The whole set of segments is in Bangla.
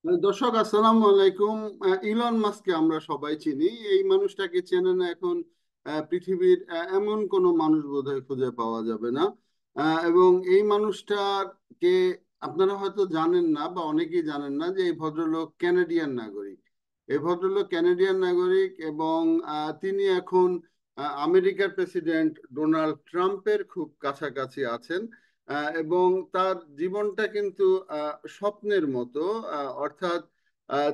দর্শক আসসালামু আলাইকুম। ইলন মাস্ককে আমরা সবাই চিনি। এই মানুষটাকে চেনে না এখন পৃথিবীর এমন কোনো মানুষ বোধহয় খুঁজে পাওয়া যাবে না। এবং এই মানুষটাকে আপনারা হয়তো জানেন না বা অনেকেই জানেন না যে এই ভদ্রলোক ক্যানাডিয়ান নাগরিক। এই ভদ্রলোক ক্যানাডিয়ান নাগরিক এবং তিনি এখন আমেরিকার প্রেসিডেন্ট ডোনাল্ড ট্রাম্পের খুব কাছাকাছি আছেন। এবং তার জীবনটা কিন্তু স্বপ্নের মতো। অর্থাৎ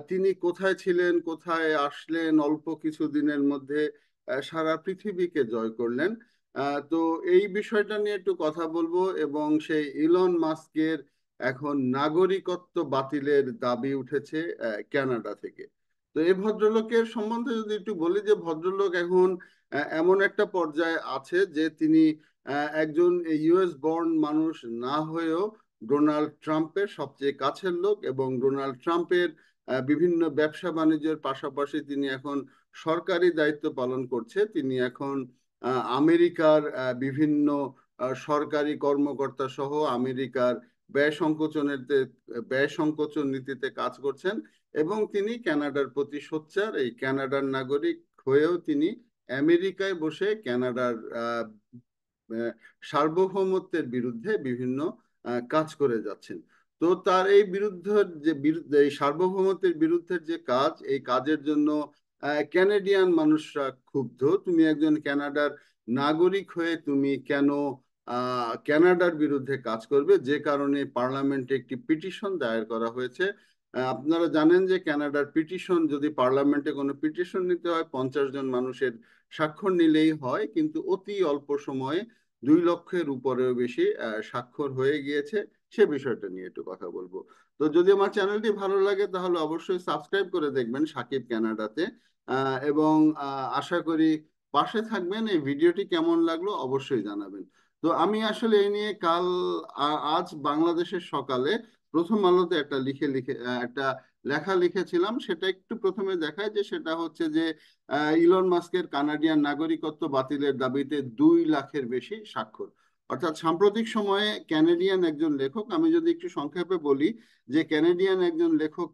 তিনি কোথায় ছিলেন, কোথায় আসলেন, অল্প কিছু দিনের মধ্যে সারা পৃথিবীকে জয় করলেন। তো এই বিষয়টা নিয়ে একটু কথা বলবো এবং সেই ইলন মাস্কের এখন নাগরিকত্ব বাতিলের দাবি উঠেছে কানাডা থেকে। তো এই ভদ্রলোকের সম্বন্ধে যদি একটু বলি, যে ভদ্রলোক এখন এমন একটা পর্যায়ে আছে যে তিনি একজন ইউএস বর্ন মানুষ না হয়েও ডোনাল্ড ট্রাম্পের সবচেয়ে কাছের লোক, এবং ডোনাল্ড ট্রাম্পের বিভিন্ন ব্যবসা বাণিজ্যের পাশাপাশি তিনি এখন সরকারি দায়িত্ব পালন করছে। তিনি এখন আমেরিকার বিভিন্ন সরকারি কর্মকর্তা সহ আমেরিকার ব্যয় সংকোচনের ব্যয় সংকোচন নীতিতে কাজ করছেন। এবং তিনি কানাডার প্রতি সোচ্চার। এই কানাডার নাগরিক হয়েও তিনি আমেরিকায় বসে কানাডার সার্বভৌমত্বের বিরুদ্ধে বিভিন্ন কাজ করে যাচ্ছেন। তো তার এই বিরুদ্ধে এই সার্বভৌমত্বের বিরুদ্ধে যে কাজ, এই কাজের জন্য ক্যানাডিয়ান মানুষরা ক্ষুব্ধ। তুমি একজন কানাডার নাগরিক হয়ে তুমি কেন কানাডার বিরুদ্ধে কাজ করবে, যে কারণে পার্লামেন্টে একটি পিটিশন দায়ের করা হয়েছে। আপনারা জানেন যে কানাডার পিটিশন, যদি পার্লামেন্টে কোনো পিটিশন নিতে হয় 50 জন মানুষের স্বাক্ষর নিলেই হয়, কিন্তু অতি অল্প সময়ে 2 লক্ষের উপরেও বেশি স্বাক্ষর হয়ে গিয়েছে। সে বিষয়টা নিয়ে একটু কথা বলবো। তো যদি আমার চ্যানেলটি ভালো লাগে তাহলে অবশ্যই সাবস্ক্রাইব করে দেখবেন সাকিব কানাডাতে। এবং আশা করি পাশে থাকবেন। এই ভিডিওটি কেমন লাগলো অবশ্যই জানাবেন। তো আমি আসলে এই নিয়ে আজ বাংলাদেশের সকালে প্রথম আলোতে একটা লেখা লিখেছিলাম। সেটা একটু প্রথমে দেখায়, যে সেটা হচ্ছে যে ইলন মাস্কের কানাডিয়ান নাগরিকত্ব বাতিলের দাবিতে 2 লাখের বেশি স্বাক্ষর। অর্থাৎ সাম্প্রতিক সময়ে ক্যানাডিয়ান একজন লেখক, আমি যদি একটু সংক্ষেপে বলি, যে ক্যানাডিয়ান একজন লেখক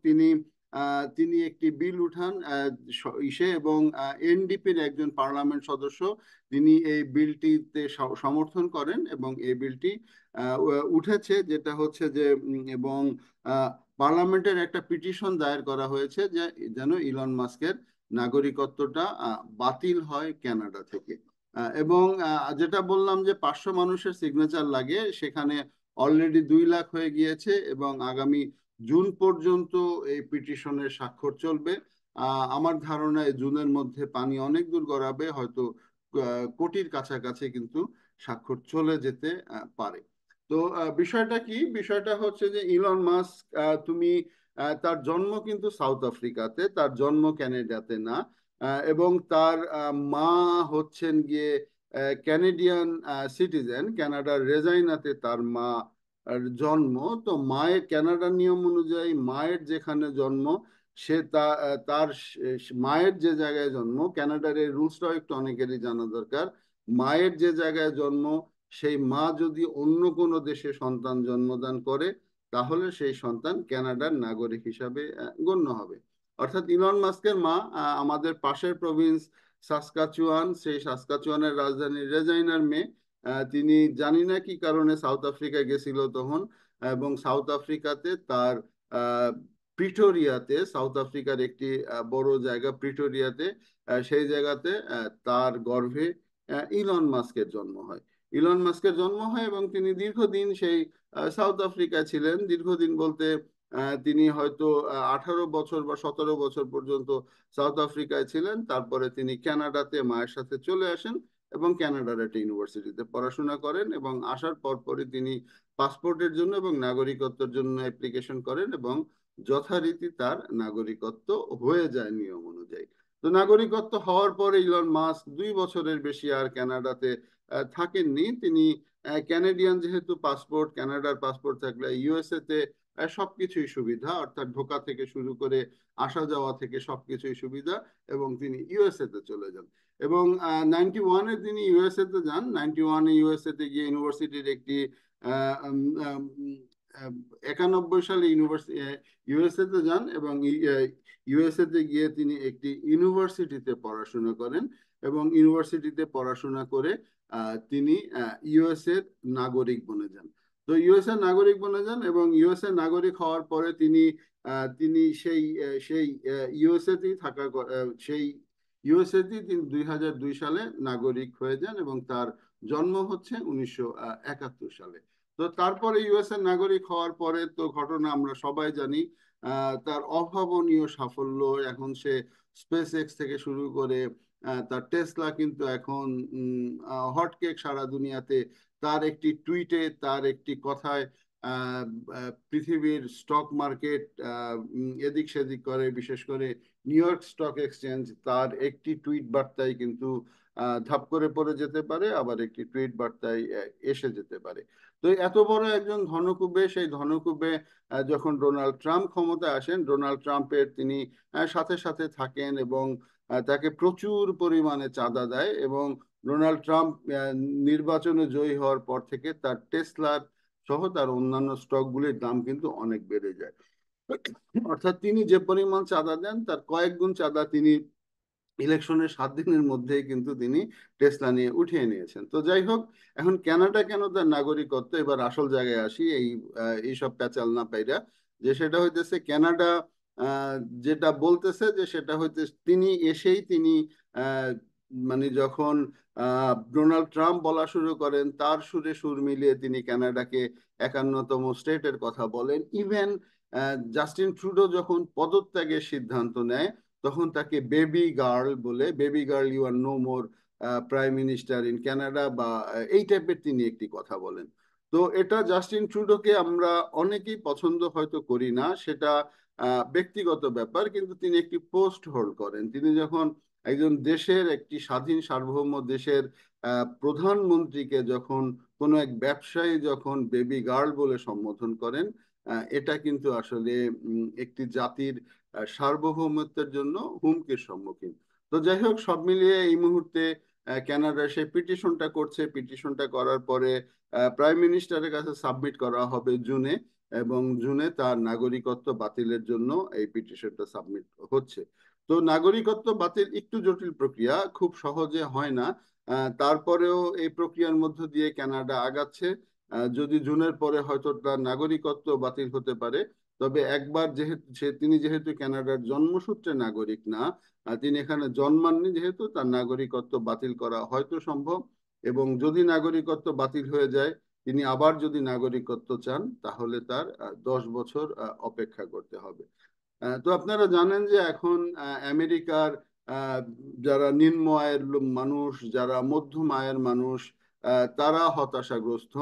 তিনি একটি বিল উঠান ইসে, এবং এনডিপির একজন পার্লামেন্ট সদস্য তিনি এই বিলটিতে সমর্থন করেন, এবং এই বিলটি উঠেছে, যেটা হচ্ছে যে এবং পার্লামেন্টের একটা পিটিশন দায়ের করা হয়েছে যে যেন ইলন মাস্কের নাগরিকত্বটা বাতিল হয় কানাডা থেকে। এবং যেটা বললাম যে 500 মানুষের সিগনেচার লাগে, সেখানে অলরেডি 2 লাখ হয়ে গিয়েছে, এবং আগামী জুন পর্যন্ত এই পিটিশনের স্বাক্ষর চলবে। আমার ধারণা এই জুনের মধ্যে পানি অনেক দূর গড়াবে, হয়তো কোটির কাছাকাছি কিন্তু স্বাক্ষর চলে যেতে পারে। তো বিষয়টা কি, বিষয়টা হচ্ছে যে ইলন মাস্ক, তুমি তার জন্ম কিন্তু সাউথ আফ্রিকাতে, তার জন্ম ক্যানাডাতে না। এবং তার মা হচ্ছেন গিয়ে ক্যানাডিয়ান সিটিজেন। কানাডার রেজাইনাতে তার মা জন্ম। তো মায়ের কানাডার নিয়ম অনুযায়ী মায়ের যেখানে জন্ম, তার মায়ের যে জায়গায় জন্ম, কানাডার এই রুলসটাও একটু অনেকেরই জানা দরকার। মায়ের যে জায়গায় জন্ম, সেই মা যদি অন্য কোনো দেশে সন্তান জন্মদান করে, তাহলে সেই সন্তান কানাডার নাগরিক হিসাবে গণ্য হবে। অর্থাৎ ইলন মাস্কের মা আমাদের পাশের প্রভিন্স সাসকাচুয়ান, সেই সাসকাচুয়ানের রাজধানী রেজাইনার মেয়ে। তিনি জানি না কি কারণে সাউথ আফ্রিকা গেছিল তখন, এবং সাউথ আফ্রিকাতে তার আহ, প্রিটোরিয়াতে, সাউথ আফ্রিকার একটি বড় জায়গা প্রিটোরিয়াতে, সেই জায়গাতে তার গর্ভে ইলন মাস্কের জন্ম হয়। ইলন মাস্কের জন্ম হয় এবং তিনি দীর্ঘদিন সেই সাউথ আফ্রিকায় ছিলেন। দীর্ঘদিন বলতে তিনি হয়তো 18 বছর বা 17 বছর পর্যন্ত সাউথ আফ্রিকায় ছিলেন। তারপরে তিনি কানাডাতে মায়ের সাথে চলে আসেন এবং কানাডার একটা ইউনিভার্সিটিতে পড়াশোনা করেন, এবং আসার পরপরই তিনি পাসপোর্টের জন্য এবং নাগরিকত্বের জন্য অ্যাপ্লিকেশন করেন, এবং যথারীতি তার নাগরিকত্ব হয়ে যায় নিয়ম অনুযায়ী। তো নাগরিকত্ব হওয়ার পরে ইলন মাস্ক 2 বছরের বেশি আর কানাডাতে থাকেননি। তিনি ক্যানাডিয়ান যেহেতু পাসপোর্ট, কানাডার পাসপোর্ট থাকলে ইউএসএ তে সবকিছুই সুবিধা, অর্থাৎ ঢোকা থেকে শুরু করে আসা যাওয়া থেকে সবকিছুই সুবিধা, এবং তিনি ইউএসএ তে চলে যান। এবং 91-এ তিনি ইউএসএ তে যান। 91-এ ইউএসএ তে গিয়ে ইউনিভার্সিটির একটি 91 সালে ইউএসএ তে যান এবং ইউএসএ তে গিয়ে তিনি একটি ইউনিভার্সিটিতে পড়াশোনা করেন এবং ইউনিভার্সিটিতে পড়াশোনা করে তিনি ইউএসএ এর নাগরিক বনে যান। তো ইউএসএ নাগরিক বনে যান এবং ইউএসএ নাগরিক হওয়ার পরে তিনি সেই ইউএসএ তেই সেই ইউএসএ তেই তিনি 2002 সালে নাগরিক হয়ে যান এবং তার জন্ম হচ্ছে 1971 সালে। তো তারপরে ইউএস এর নাগরিক হওয়ার পরে তো ঘটনা আমরা সবাই জানি। তার অভাবনীয় সাফল্য, এখন সে স্পেস এক্স থেকে শুরু করে তার টেসলা কিন্তু এখন হটকেক সারা দুনিয়াতে। তার একটি টুইটে, তার একটি কথায় আহ, পৃথিবীর স্টক মার্কেট এদিক সেদিক করে, বিশেষ করে নিউ ইয়র্ক স্টক এক্সচেঞ্জ তার একটি টুইট বার্তায় কিন্তু ধাপ করে পড়ে যেতে পারে, আবার একটি টুইট বার্তায় এসে যেতে পারে। তো এত বড় একজন ধনকুবে, সেই ধনকুবে যখন ডোনাল্ড ট্রাম্প ক্ষমতায় আসেন, ডোনাল্ড ট্রাম্পের তিনি সাথে সাথে থাকেন এবং তাকে প্রচুর পরিমাণে চাঁদা দেয় এবং ডোনাল্ড ট্রাম্প নির্বাচনে জয়ী হওয়ার পর থেকে তার টেসলার সহ তার অন্যান্য স্টকগুলির দাম কিন্তু অনেক বেড়ে যায়। অর্থাৎ তিনি যে পরিমাণ চাঁদা দেন তার কয়েক গুণ চাঁদা তিনি ইলেকশনের 7 দিনের মধ্যেই কিন্তু তিনি টেসলা নিয়ে উঠিয়ে নিয়েছেন। তো যাই হোক, এখন কানাডা কেন তার নাগরিকত্ব, এবার আসল জায়গায় আসি, এইসব প্যাচাল না পাইরা, যে সেটা হইতেছে কানাডা আহ, যেটা বলতেছে যে সেটা হইতে তিনি এসেই তিনি আহ, মানে যখন ডোনাল্ড ট্রাম্প বলা শুরু করেন তার সুরে সুর মিলিয়ে তিনি কানাডাকে 51তম স্টেটের কথা বলেন। ইভেন জাস্টিন ট্রুডো যখন পদত্যাগের সিদ্ধান্ত নেয় তখন তাকে বেবি গার্ল বলে, baby girl you are no more prime minister in Canada, বা এই টাইপের তিনি একটি কথা বলেন। তো এটা জাস্টিন ট্রুডোকে আমরা অনেকেই পছন্দ হয়তো করি না, সেটা ব্যক্তিগত ব্যাপার, কিন্তু তিনি একটি পোস্ট হোল্ড করেন। তিনি যখন একজন দেশের, একটি স্বাধীন সার্বভৌম দেশের প্রধানমন্ত্রীকে যখন কোনো এক ব্যবসায়ী যখন বেবি গার্ল বলে সম্বোধন করেন, এটা কিন্তু আসলে একটি জাতির সার্বভৌমত্বের জন্য হুমকির সম্মুখীন। তো যাই হোক, সব মিলিয়ে এই মুহূর্তে কানাডা সেই পিটিশনটা করছে। পিটিশনটা করার পরে প্রাইম মিনিস্টারের কাছে সাবমিট করা হবে জুনে, এবং জুনে তার নাগরিকত্ব বাতিলের জন্য এই পিটিশনটা সাবমিট হচ্ছে। তো নাগরিকত্ব বাতিল একটু জটিল প্রক্রিয়া, খুব সহজে হয় না। তারপরেও এই প্রক্রিয়ার মধ্য দিয়ে কানাডা আগাচ্ছে। যদি জুনের পরে হয়তো তার নাগরিকত্ব বাতিল হতে পারে, তবে একবার যেহেতু তিনি যেহেতু কানাডার জন্মসূত্রে নাগরিক না, তিনি এখানে জন্মাননি, যেহেতু তার নাগরিকত্ব বাতিল করা হয়তো সম্ভব। এবং যদি নাগরিকত্ব বাতিল হয়ে যায়, তিনি আবার যদি নাগরিকত্ব চান তাহলে তার 10 বছর অপেক্ষা করতে হবে। তো আপনারা জানেন যে এখন আমেরিকার আহ, যারা নিম্ন আয়ের মানুষ, যারা মধ্যম আয়ের মানুষ, তারা হতাশাগ্রস্ত।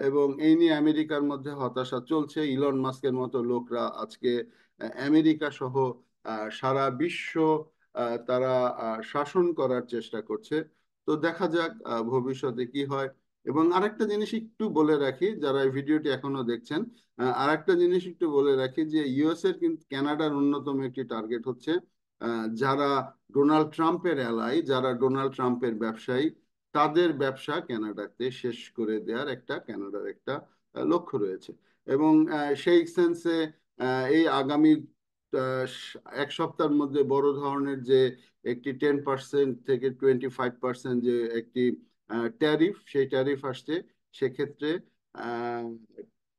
এবং এই নিয়ে আমেরিকার মধ্যে হতাশা চলছে। ইলন মাস্কের মতো লোকরা আজকে আমেরিকা সহ সারা বিশ্ব তারা শাসন করার চেষ্টা করছে। তো দেখা যাক ভবিষ্যতে কি হয়। এবং আরেকটা জিনিস একটু বলে রাখি, যারা এই ভিডিওটি এখনো দেখছেন, আরেকটা জিনিস একটু বলে রাখি যে ইউএস এর কিন্তু কানাডার অন্যতম একটি টার্গেট হচ্ছে যারা ডোনাল্ড ট্রাম্পের অ্যালাই, যারা ডোনাল্ড ট্রাম্পের ব্যবসায়ী, তাদের ব্যবসা কানাডাতে শেষ করে দেওয়ার একটা কানাডার একটা লক্ষ্য রয়েছে। এবং সেই সেন্সে এই আগামী 1 সপ্তাহের মধ্যে বড় ধরনের যে একটি 10% থেকে 25% যে একটি ট্যারিফ, সেই ট্যারিফ আসছে। সেক্ষেত্রে আহ,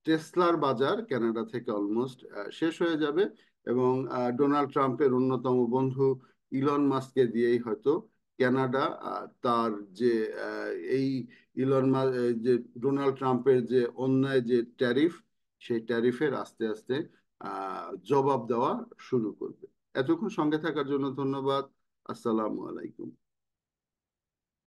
টেসলার বাজার কানাডা থেকে অলমোস্ট শেষ হয়ে যাবে এবং ডোনাল্ড ট্রাম্পের অন্যতম বন্ধু ইলন মাস্ককে দিয়েই হয়তো কানাডা তার যে এই যে ডোনাল্ড ট্রাম্পের যে অন্যায় যে ট্যারিফ, সেই ট্যারিফের আস্তে আস্তে জবাব দেওয়া শুরু করবে। এতক্ষণ সঙ্গে থাকার জন্য ধন্যবাদ। আসসালামু আলাইকুম।